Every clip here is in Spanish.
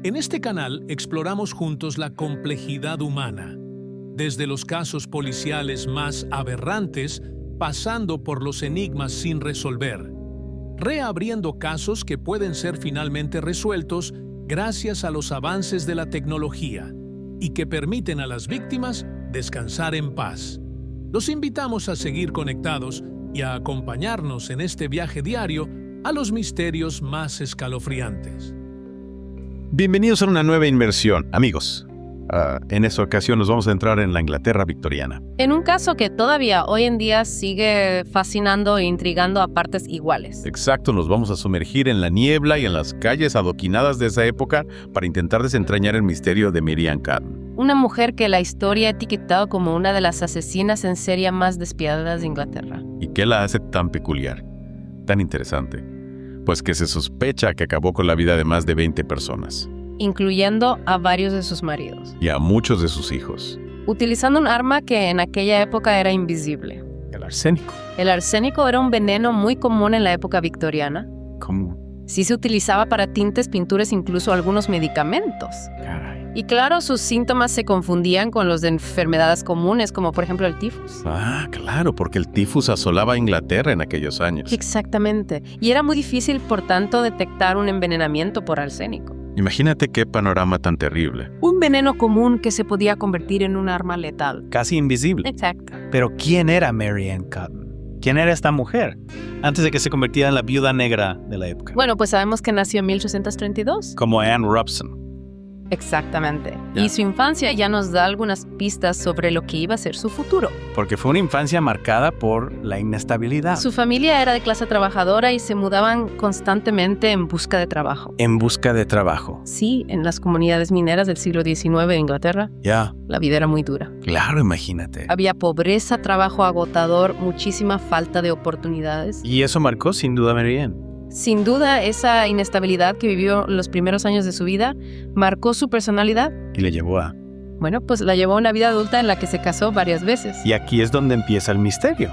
En este canal exploramos juntos la complejidad humana, desde los casos policiales más aberrantes, pasando por los enigmas sin resolver, reabriendo casos que pueden ser finalmente resueltos gracias a los avances de la tecnología y que permiten a las víctimas descansar en paz. Los invitamos a seguir conectados y a acompañarnos en este viaje diario a los misterios más escalofriantes. Bienvenidos a una nueva inmersión, amigos. En esta ocasión nos vamos a entrar en la Inglaterra victoriana. En un caso que todavía hoy en día sigue fascinando e intrigando a partes iguales. Exacto, nos vamos a sumergir en la niebla y en las calles adoquinadas de esa época para intentar desentrañar el misterio de Mary Ann Catton. Una mujer que la historia ha etiquetado como una de las asesinas en serie más despiadadas de Inglaterra. ¿Y qué la hace tan peculiar, tan interesante? Pues que se sospecha que acabó con la vida de más de 20 personas. Incluyendo a varios de sus maridos. Y a muchos de sus hijos. Utilizando un arma que en aquella época era invisible. El arsénico. El arsénico era un veneno muy común en la época victoriana. ¿Cómo? Sí se utilizaba para tintes, pinturas, incluso algunos medicamentos. Caray. Y claro, sus síntomas se confundían con los de enfermedades comunes, como por ejemplo el tifus. Ah, claro, porque el tifus asolaba a Inglaterra en aquellos años. Exactamente. Y era muy difícil, por tanto, detectar un envenenamiento por arsénico. Imagínate qué panorama tan terrible. Un veneno común que se podía convertir en un arma letal. Casi invisible. Exacto. Pero ¿quién era Mary Ann Catton? ¿Quién era esta mujer? Antes de que se convirtiera en la viuda negra de la época. Bueno, pues sabemos que nació en 1832. Como Anne Robson. Exactamente. Ya. Y su infancia ya nos da algunas pistas sobre lo que iba a ser su futuro. Porque fue una infancia marcada por la inestabilidad. Su familia era de clase trabajadora y se mudaban constantemente en busca de trabajo. En busca de trabajo. Sí, en las comunidades mineras del siglo XIX de Inglaterra, Ya, la vida era muy dura. claro, imagínate. Había pobreza, trabajo agotador, muchísima falta de oportunidades. Y eso marcó sin duda a Mary Ann. Sin duda, esa inestabilidad que vivió los primeros años de su vida marcó su personalidad. Y le llevó a... Bueno, pues la llevó a una vida adulta en la que se casó varias veces. Y aquí es donde empieza el misterio.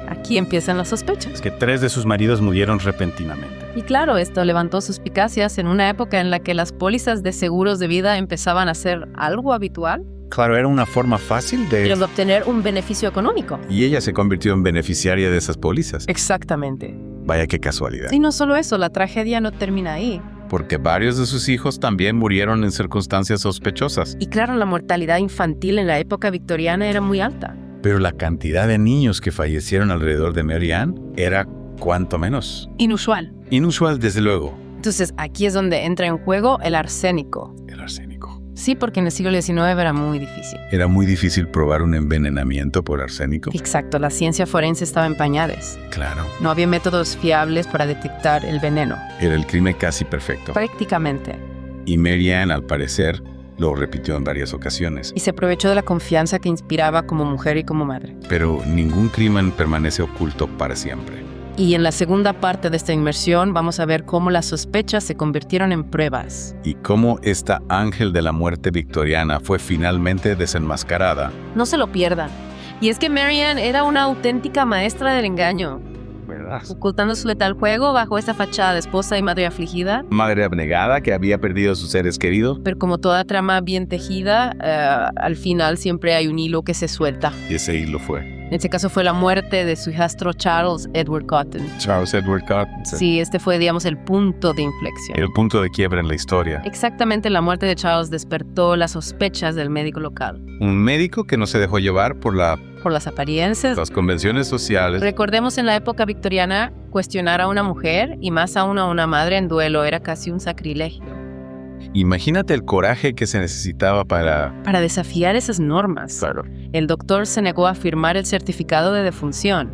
Aquí empiezan las sospechas. Es que 3 de sus maridos murieron repentinamente. Y claro, esto levantó suspicacias en una época en la que las pólizas de seguros de vida empezaban a ser algo habitual. Claro, era una forma fácil Y de... de obtener un beneficio económico. Y ella se convirtió en beneficiaria de esas pólizas. Exactamente. Vaya qué casualidad. Y no solo eso, la tragedia no termina ahí. Porque varios de sus hijos también murieron en circunstancias sospechosas. Y claro, la mortalidad infantil en la época victoriana era muy alta. Pero la cantidad de niños que fallecieron alrededor de Mary Ann era cuanto menos. Inusual. Inusual, desde luego. Entonces, aquí es donde entra en juego el arsénico. El arsénico. Sí, porque en el siglo XIX era muy difícil. Era muy difícil probar un envenenamiento por arsénico. Exacto, la ciencia forense estaba en pañales. Claro. No había métodos fiables para detectar el veneno. Era el crimen casi perfecto. Prácticamente. Y Mary Ann, al parecer, lo repitió en varias ocasiones. Y se aprovechó de la confianza que inspiraba como mujer y como madre. Pero ningún crimen permanece oculto para siempre. Y en la segunda parte de esta inmersión vamos a ver cómo las sospechas se convirtieron en pruebas. Y cómo esta ángel de la muerte victoriana fue finalmente desenmascarada. No se lo pierdan. Y es que Mary Ann era una auténtica maestra del engaño, ¿Verdad? ocultando su letal juego bajo esa fachada de esposa y madre afligida. Madre abnegada que había perdido a sus seres queridos. Pero como toda trama bien tejida, al final siempre hay un hilo que se suelta. Y ese hilo fue En este caso fue la muerte de su hijastro Charles Edward Cotton. Charles Edward Catton. Sí, este fue, digamos, el punto de inflexión. El punto de quiebra en la historia. Exactamente, la muerte de Charles despertó las sospechas del médico local. Un médico que no se dejó llevar por Por las apariencias. las convenciones sociales. Recordemos, en la época victoriana, cuestionar a una mujer, y más aún a una madre en duelo, era casi un sacrilegio. Imagínate el coraje que se necesitaba para... Para desafiar esas normas, Claro. el doctor se negó a firmar el certificado de defunción.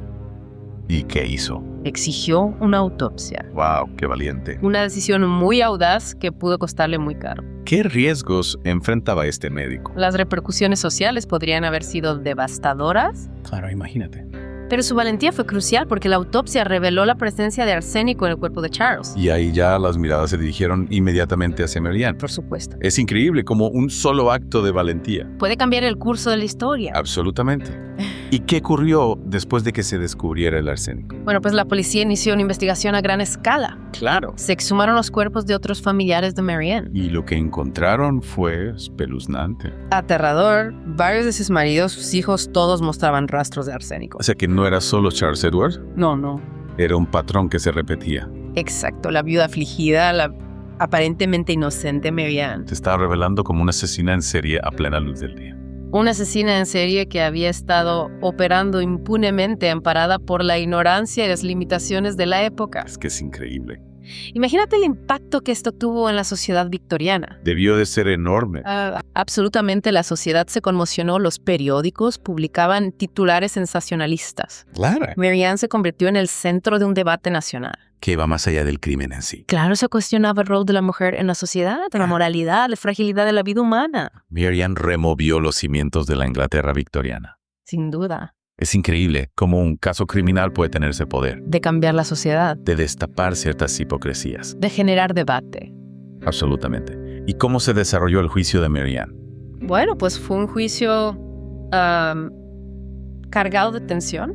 ¿Y qué hizo? Exigió una autopsia. ¡Wow! ¡Qué valiente! Una decisión muy audaz que pudo costarle muy caro. ¿Qué riesgos enfrentaba este médico? Las repercusiones sociales podrían haber sido devastadoras, Claro, imagínate. pero su valentía fue crucial porque la autopsia reveló la presencia de arsénico en el cuerpo de Charles. Y ahí ya las miradas se dirigieron inmediatamente hacia Mary Ann. Por supuesto. Es increíble como un solo acto de valentía. Puede cambiar el curso de la historia. Absolutamente. ¿Y qué ocurrió después de que se descubriera el arsénico? Bueno, pues la policía inició una investigación a gran escala. Claro. Se exhumaron los cuerpos de otros familiares de Marianne. Y lo que encontraron fue espeluznante. Aterrador, varios de sus maridos, sus hijos, todos mostraban rastros de arsénico. O sea que no era solo Charles Edward, No. era un patrón que se repetía. Exacto, la viuda afligida, la aparentemente inocente Marianne. Se estaba revelando como una asesina en serie a plena luz del día. Una asesina en serie que había estado operando impunemente amparada por la ignorancia y las limitaciones de la época. Es que es increíble. Imagínate el impacto que esto tuvo en la sociedad victoriana. Debió de ser enorme. Absolutamente la sociedad se conmocionó, los periódicos publicaban titulares sensacionalistas. Claro. Marianne se convirtió en el centro de un debate nacional. Que va más allá del crimen en sí. Claro, se cuestionaba el rol de la mujer en la sociedad, la moralidad, la fragilidad de la vida humana. Marianne removió los cimientos de la Inglaterra victoriana. Sin duda. Es increíble cómo un caso criminal puede tener ese poder De cambiar la sociedad, de destapar ciertas hipocresías. de generar debate. Absolutamente. ¿Y cómo se desarrolló el juicio de Marianne? Bueno, pues fue un juicio cargado de tensión,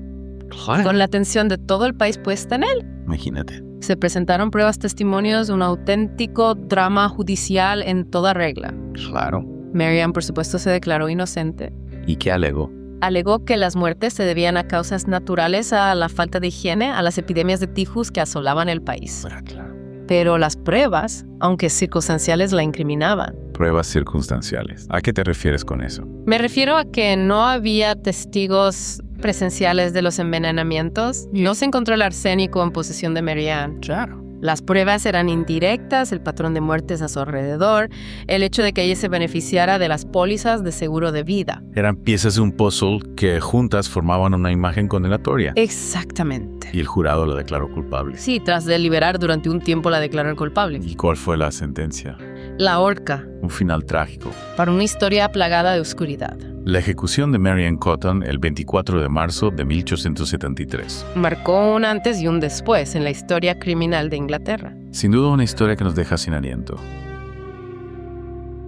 con la atención de todo el país puesta en él. Imagínate. Se presentaron pruebas, testimonios, un auténtico drama judicial en toda regla. Claro. Marianne, por supuesto, se declaró inocente. ¿Y qué alegó? Alegó que las muertes se debían a causas naturales, a la falta de higiene, a las epidemias de tifus que asolaban el país. Claro. Pero las pruebas, aunque circunstanciales, la incriminaban. Pruebas circunstanciales. ¿A qué te refieres con eso? Me refiero a que no había testigos presenciales de los envenenamientos. No se encontró el arsénico en posesión de Marianne. Claro. Las pruebas eran indirectas, el patrón de muertes a su alrededor, el hecho de que ella se beneficiara de las pólizas de seguro de vida. Eran piezas de un puzzle que juntas formaban una imagen condenatoria. Exactamente. Y el jurado la declaró culpable. Sí, tras deliberar durante un tiempo la declaró culpable. ¿Y cuál fue la sentencia? La horca, Un final trágico. para una historia plagada de oscuridad. La ejecución de Marianne Cotton el 24 de marzo de 1873. Marcó un antes y un después en la historia criminal de Inglaterra. Sin duda una historia que nos deja sin aliento.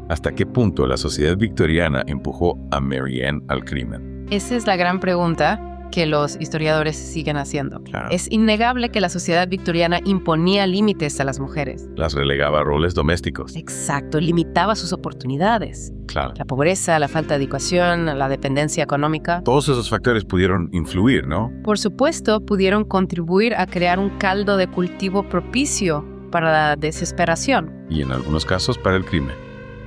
¿Hasta qué punto la sociedad victoriana empujó a Marianne al crimen? Esa es la gran pregunta que los historiadores siguen haciendo. Claro. Es innegable que la sociedad victoriana imponía límites a las mujeres. Las relegaba a roles domésticos. Exacto, limitaba sus oportunidades. Claro. La pobreza, la falta de educación, la dependencia económica. Todos esos factores pudieron influir, ¿no? Por supuesto, pudieron contribuir a crear un caldo de cultivo propicio para la desesperación. Y en algunos casos para el crimen.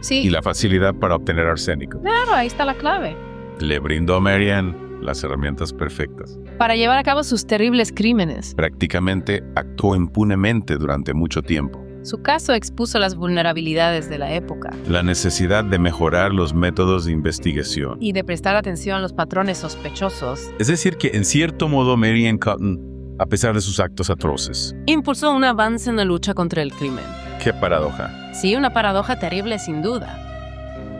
Sí, Y la facilidad para obtener arsénico. claro, ahí está la clave. Le brindó a Marianne las herramientas perfectas. Para llevar a cabo sus terribles crímenes. Prácticamente actuó impunemente durante mucho tiempo. Su caso expuso las vulnerabilidades de la época La necesidad de mejorar los métodos de investigación. y de prestar atención a los patrones sospechosos. Es decir, que en cierto modo Marianne Cotton, a pesar de sus actos atroces. Impulsó un avance en la lucha contra el crimen. ¡Qué paradoja! Sí, una paradoja terrible sin duda.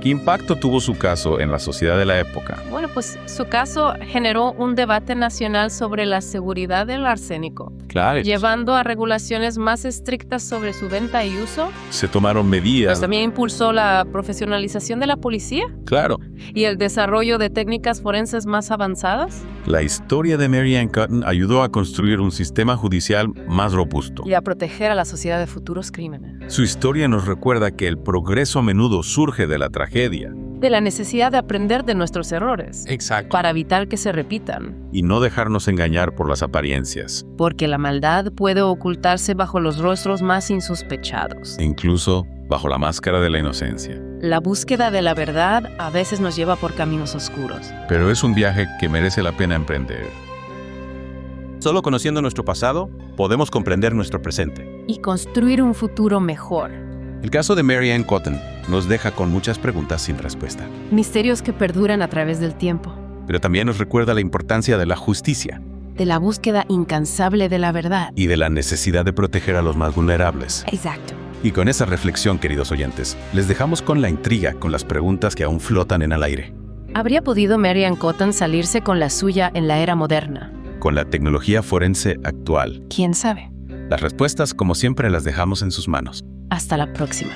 ¿Qué impacto tuvo su caso en la sociedad de la época? Bueno, pues su caso generó un debate nacional sobre la seguridad del arsénico, Claro. llevando a regulaciones más estrictas sobre su venta y uso. Se tomaron Pues medidas. también impulsó la profesionalización de la policía Claro. y el desarrollo de técnicas forenses más avanzadas La historia de Marianne Cotton ayudó a construir un sistema judicial más robusto. y a proteger a la sociedad de futuros crímenes. Su historia nos recuerda que el progreso a menudo surge de la tragedia. De la necesidad de aprender de nuestros errores Exacto. para evitar que se repitan. Y no dejarnos engañar por las apariencias, Porque la maldad puede ocultarse bajo los rostros más insospechados. e incluso bajo la máscara de la inocencia. La búsqueda de la verdad a veces nos lleva por caminos oscuros. Pero es un viaje que merece la pena emprender. Solo conociendo nuestro pasado, podemos comprender nuestro presente. Y construir un futuro mejor. El caso de Marianne Cotton nos deja con muchas preguntas sin respuesta, Misterios que perduran a través del tiempo. pero también nos recuerda la importancia de la justicia De la búsqueda incansable de la verdad. y de la necesidad de proteger a los más vulnerables. Exacto. Y con esa reflexión, queridos oyentes, les dejamos con la intriga, con las preguntas que aún flotan en el aire. ¿Habría podido Marianne Cotton salirse con la suya en la era moderna? Con la tecnología forense actual, ¿Quién sabe? las respuestas, como siempre, las dejamos en sus manos. Hasta la próxima.